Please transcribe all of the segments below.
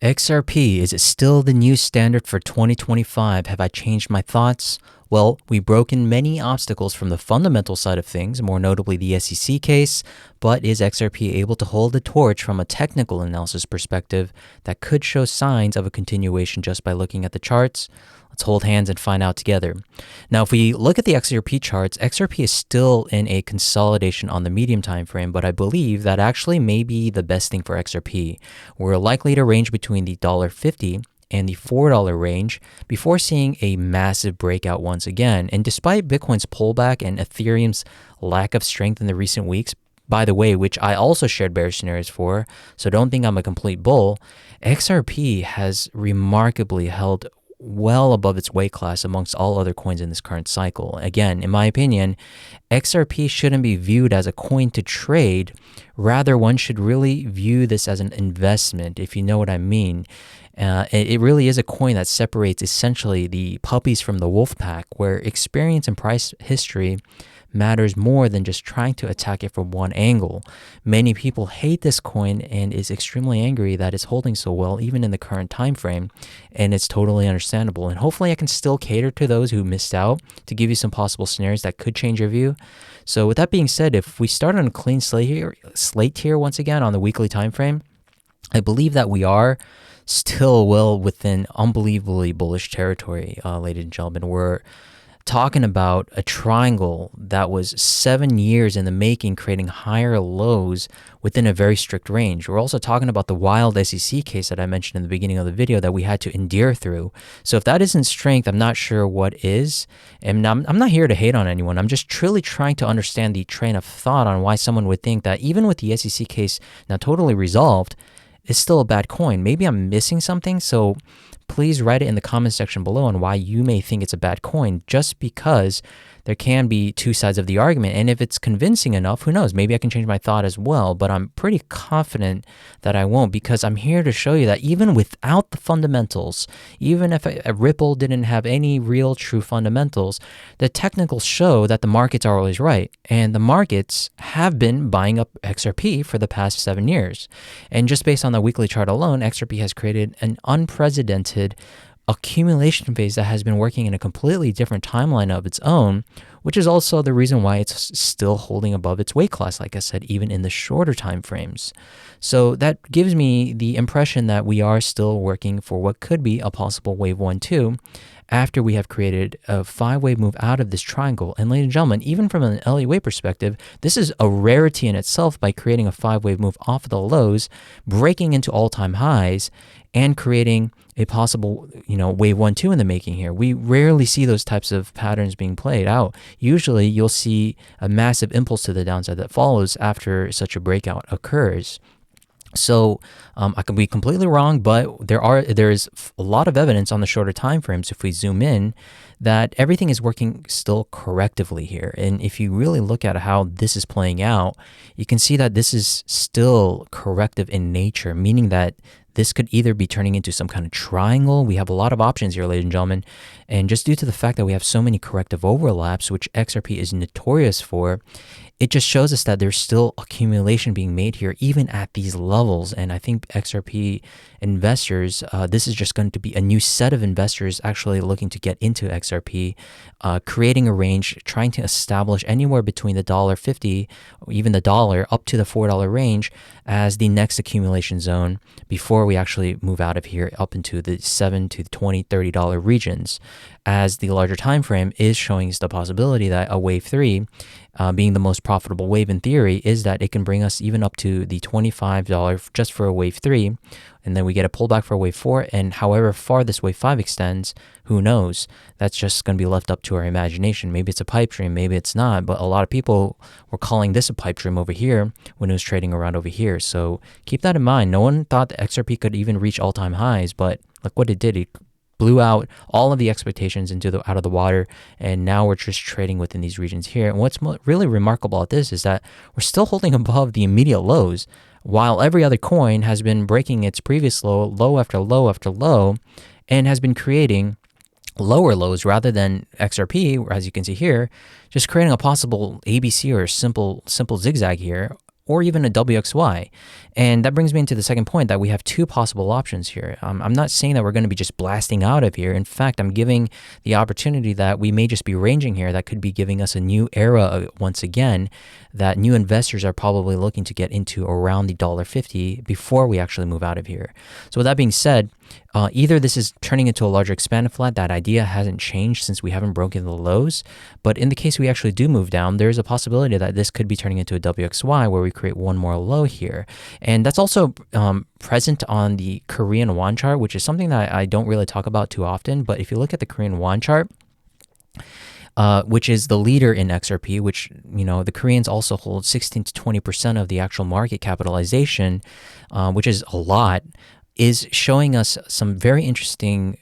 XRP, is it still the new standard for 2025? Have I changed my thoughts? Well, we've broken many obstacles from the fundamental side of things, more notably the SEC case, but is XRP able to hold the torch from a technical analysis perspective that could show signs of a continuation just by looking at the charts? Let's hold hands and find out together. Now, if we look at the XRP charts, XRP is still in a consolidation on the medium time frame, but I believe that actually may be the best thing for XRP. We're likely to range between the $1.50 and the $4 range before seeing a massive breakout once again. And despite Bitcoin's pullback and Ethereum's lack of strength in the recent weeks, by the way, which I also shared bearish scenarios for, so don't think I'm a complete bull, XRP has remarkably held well above its weight class amongst all other coins in this current cycle. Again, in my opinion, XRP shouldn't be viewed as a coin to trade. Rather, one should really view this as an investment, if you know what I mean. It really is a coin that separates essentially the puppies from the wolf pack, where experience and price history matters more than just trying to attack it from one angle. Many people hate this coin and is extremely angry that it's holding so well even in the current time frame, and it's totally understandable. And hopefully I can still cater to those who missed out to give you some possible scenarios that could change your view. So with that being said, if we start on a clean slate here once again on the weekly time frame, I believe that we are still well within unbelievably bullish territory, ladies and gentlemen. We're talking about a triangle that was 7 years in the making, creating higher lows within a very strict range. We're also talking about the wild SEC case that I mentioned in the beginning of the video that we had to endure through. So if that isn't strength, I'm not sure what is. And I'm not here to hate on anyone. I'm just truly trying to understand the train of thought on why someone would think that even with the SEC case now totally resolved, it's still a bad coin. Maybe I'm missing something, so please write it in the comment section below on why you may think it's a bad coin, just because there can be two sides of the argument. And if it's convincing enough, who knows, maybe I can change my thought as well, but I'm pretty confident that I won't, because I'm here to show you that even without the fundamentals, even if a Ripple didn't have any real true fundamentals, the technicals show that the markets are always right. And the markets have been buying up XRP for the past 7 years. And just based on the weekly chart alone, XRP has created an unprecedented accumulation phase that has been working in a completely different timeline of its own, which is also the reason why it's still holding above its weight class, like I said, even in the shorter time frames. So that gives me the impression that we are still working for what could be a possible wave 1-2 after we have created a 5-wave move out of this triangle. And ladies and gentlemen, even from an Elliott Wave perspective, this is a rarity in itself by creating a 5-wave move off of the lows, breaking into all-time highs, and creating a possible, wave 1-2 in the making here. We rarely see those types of patterns being played out. Usually you'll see a massive impulse to the downside that follows after such a breakout occurs. So I could be completely wrong, but there is a lot of evidence on the shorter time frames, if we zoom in, that everything is working still correctively here. And if you really look at how this is playing out, you can see that this is still corrective in nature, meaning that this could either be turning into some kind of triangle. We have a lot of options here, ladies and gentlemen. And just due to the fact that we have so many corrective overlaps, which XRP is notorious for, it just shows us that there's still accumulation being made here, even at these levels. And I think XRP investors, this is just going to be a new set of investors actually looking to get into XRP, creating a range, trying to establish anywhere between the $1.50, or even the dollar, up to the $4 range as the next accumulation zone before we actually move out of here up into the $7 to $20, $30 regions, as the larger time frame is showing us the possibility that a wave 3, being the most profitable wave in theory, is that it can bring us even up to the $25 just for a wave 3, and then we get a pullback for a wave 4, and however far this wave 5 extends, who knows? That's just going to be left up to our imagination. Maybe it's a pipe dream, maybe it's not, but a lot of people were calling this a pipe dream over here when it was trading around over here. So keep that in mind. No one thought that XRP could even reach all-time highs, but look what it did. It blew out all of the expectations out of the water, and now we're just trading within these regions here. And what's really remarkable about this is that we're still holding above the immediate lows, while every other coin has been breaking its previous low after low after low, and has been creating lower lows rather than XRP, as you can see here, just creating a possible ABC or simple zigzag here or even a WXY. And that brings me into the second point that we have two possible options here. I'm not saying that we're going to be just blasting out of here. In fact, I'm giving the opportunity that we may just be ranging here. That could be giving us a new era once again, that new investors are probably looking to get into around the $1.50 before we actually move out of here. So with that being said, either this is turning into a larger expanded flat. That idea hasn't changed since we haven't broken the lows. But in the case we actually do move down, there's a possibility that this could be turning into a WXY where we create one more low here. And that's also present on the Korean won chart, which is something that I don't really talk about too often. But if you look at the Korean won chart, which is the leader in XRP, which, the Koreans also hold 16 to 20% of the actual market capitalization, which is a lot, is showing us some very interesting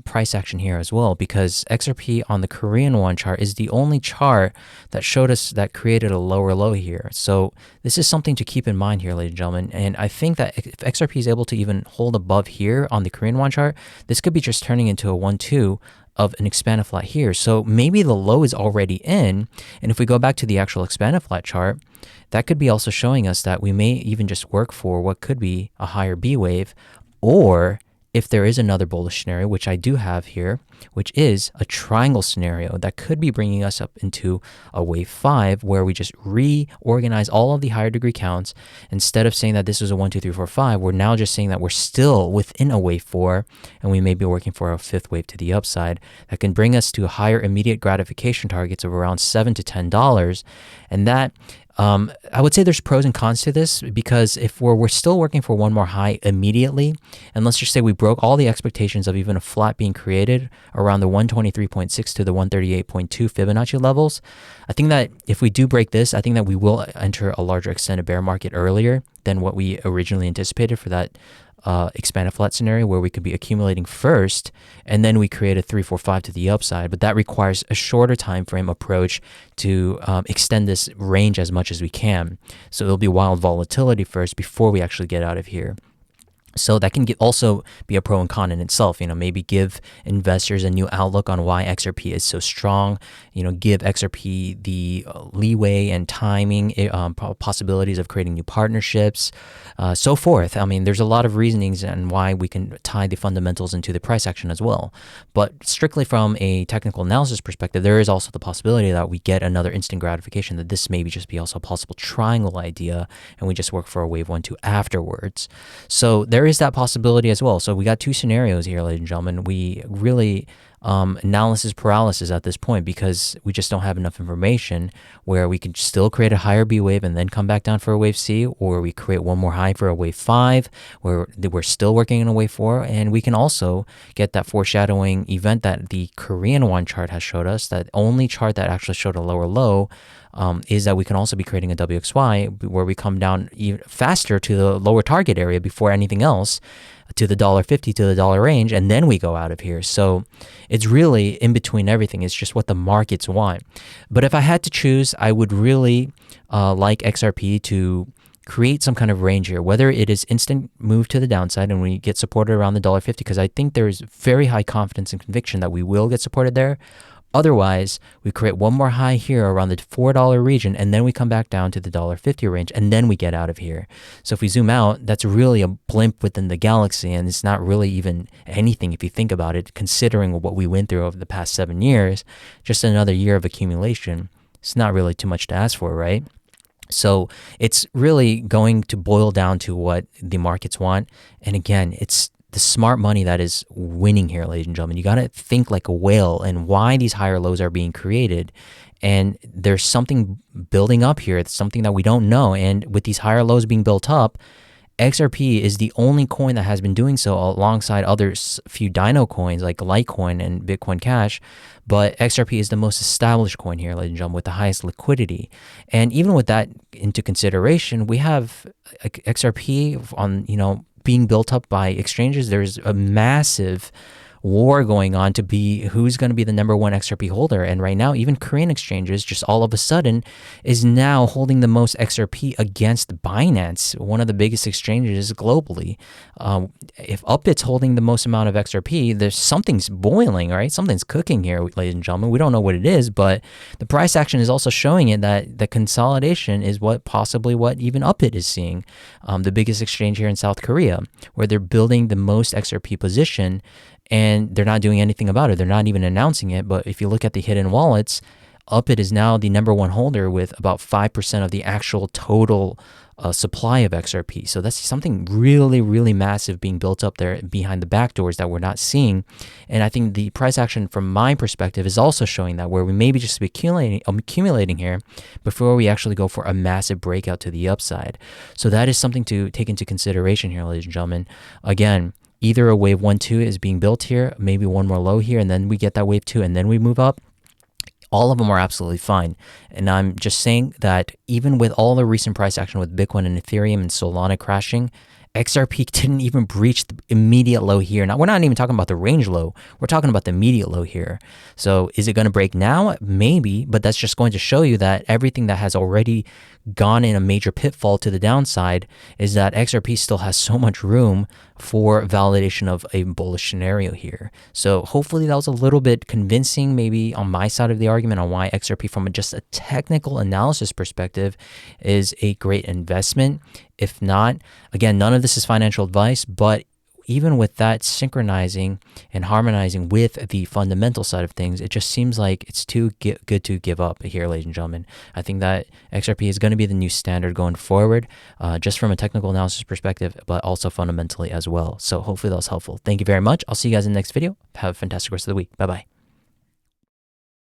price action here as well, because XRP on the Korean won chart is the only chart that showed us that created a lower low here. So this is something to keep in mind here, ladies and gentlemen. And I think that if XRP is able to even hold above here on the Korean won chart, this could be just turning into a 1-2 of an expanded flat here. So maybe the low is already in. And if we go back to the actual expanded flat chart, that could be also showing us that we may even just work for what could be a higher B wave, or if there is another bullish scenario, which I do have here, which is a triangle scenario that could be bringing us up into a wave 5 where we just reorganize all of the higher degree counts. Instead of saying that this is a 1, 2, 3, 4, 5, we're now just saying that we're still within a wave 4 and we may be working for a fifth wave to the upside that can bring us to higher immediate gratification targets of around $7 to $10. And that I would say there's pros and cons to this, because if we're still working for one more high immediately, and let's just say we broke all the expectations of even a flat being created around the 123.6 to the 138.2 Fibonacci levels, I think that if we do break this, I think that we will enter a larger extended bear market earlier than what we originally anticipated for that expanded flat scenario, where we could be accumulating first and then we create a 3, 4, 5 to the upside. But that requires a shorter time frame approach to extend this range as much as we can. So it'll be wild volatility first before we actually get out of here. So that can also be a pro and con in itself, maybe give investors a new outlook on why XRP is so strong, give XRP the leeway and timing, possibilities of creating new partnerships, so forth. I mean, there's a lot of reasonings and why we can tie the fundamentals into the price action as well. But strictly from a technical analysis perspective, there is also the possibility that we get another instant gratification, that this maybe just be also a possible triangle idea and we just work for a wave 1, 2 afterwards. So there is that possibility as well. So we got two scenarios here, ladies and gentlemen. We really analysis paralysis at this point, because we just don't have enough information where we can still create a higher B wave and then come back down for a wave C, or we create one more high for a wave 5 where we're still working in a wave 4. And we can also get that foreshadowing event that the Korean won chart has showed us, that only chart that actually showed a lower low, is that we can also be creating a WXY where we come down even faster to the lower target area before anything else, to the $1.50 to the dollar range, and then we go out of here. So it's really in between everything. It's just what the markets want. But if I had to choose, I would really like XRP to create some kind of range here, whether it is instant move to the downside and we get supported around the $1.50, because I think there is very high confidence and conviction that we will get supported there. Otherwise, we create one more high here around the $4 region, and then we come back down to the $1.50 range, and then we get out of here. So if we zoom out, that's really a blimp within the galaxy, and it's not really even anything if you think about it, considering what we went through over the past 7 years. Just another year of accumulation. It's not really too much to ask for, right? So it's really going to boil down to what the markets want. And again, it's the smart money that is winning here, ladies and gentlemen. You got to think like a whale and why these higher lows are being created. And there's something building up here. It's something that we don't know. And with these higher lows being built up, XRP is the only coin that has been doing so alongside other few Dino coins like Litecoin and Bitcoin Cash. But XRP is the most established coin here, ladies and gentlemen, with the highest liquidity. And even with that into consideration, we have XRP on, being built up by exchanges. There's a massive war going on to be who's going to be the number one XRP holder. And right now, even Korean exchanges just all of a sudden is now holding the most XRP against Binance, one of the biggest exchanges globally. If Upbit's holding the most amount of XRP, there's something's boiling, right? Something's cooking here, ladies and gentlemen. We don't know what it is, but the price action is also showing it that the consolidation is possibly what even Upbit is seeing. The biggest exchange here in South Korea, where they're building the most XRP position and they're not doing anything about it. They're not even announcing it. But if you look at the hidden wallets, Upbit is now the number one holder with about 5% of the actual total supply of XRP. So that's something really, really massive being built up there behind the back doors that we're not seeing. And I think the price action from my perspective is also showing that, where we maybe just be accumulating here before we actually go for a massive breakout to the upside. So that is something to take into consideration here, ladies and gentlemen. Again, either a wave 1-2 is being built here, maybe one more low here, and then we get that wave 2 and then we move up. All of them are absolutely fine. And I'm just saying that even with all the recent price action with Bitcoin and Ethereum and Solana crashing, XRP didn't even breach the immediate low here. Now, we're not even talking about the range low. We're talking about the immediate low here. So is it going to break now? Maybe, but that's just going to show you that everything that has already gone in a major pitfall to the downside is that XRP still has so much room for validation of a bullish scenario here. So hopefully that was a little bit convincing, maybe on my side of the argument, on why XRP from just a technical analysis perspective is a great investment. If not, again, none of this is financial advice, but even with that synchronizing and harmonizing with the fundamental side of things, it just seems like it's too good to give up here, ladies and gentlemen. I think that XRP is going to be the new standard going forward, just from a technical analysis perspective, but also fundamentally as well. So hopefully that was helpful. Thank you very much. I'll see you guys in the next video. Have a fantastic rest of the week. Bye-bye.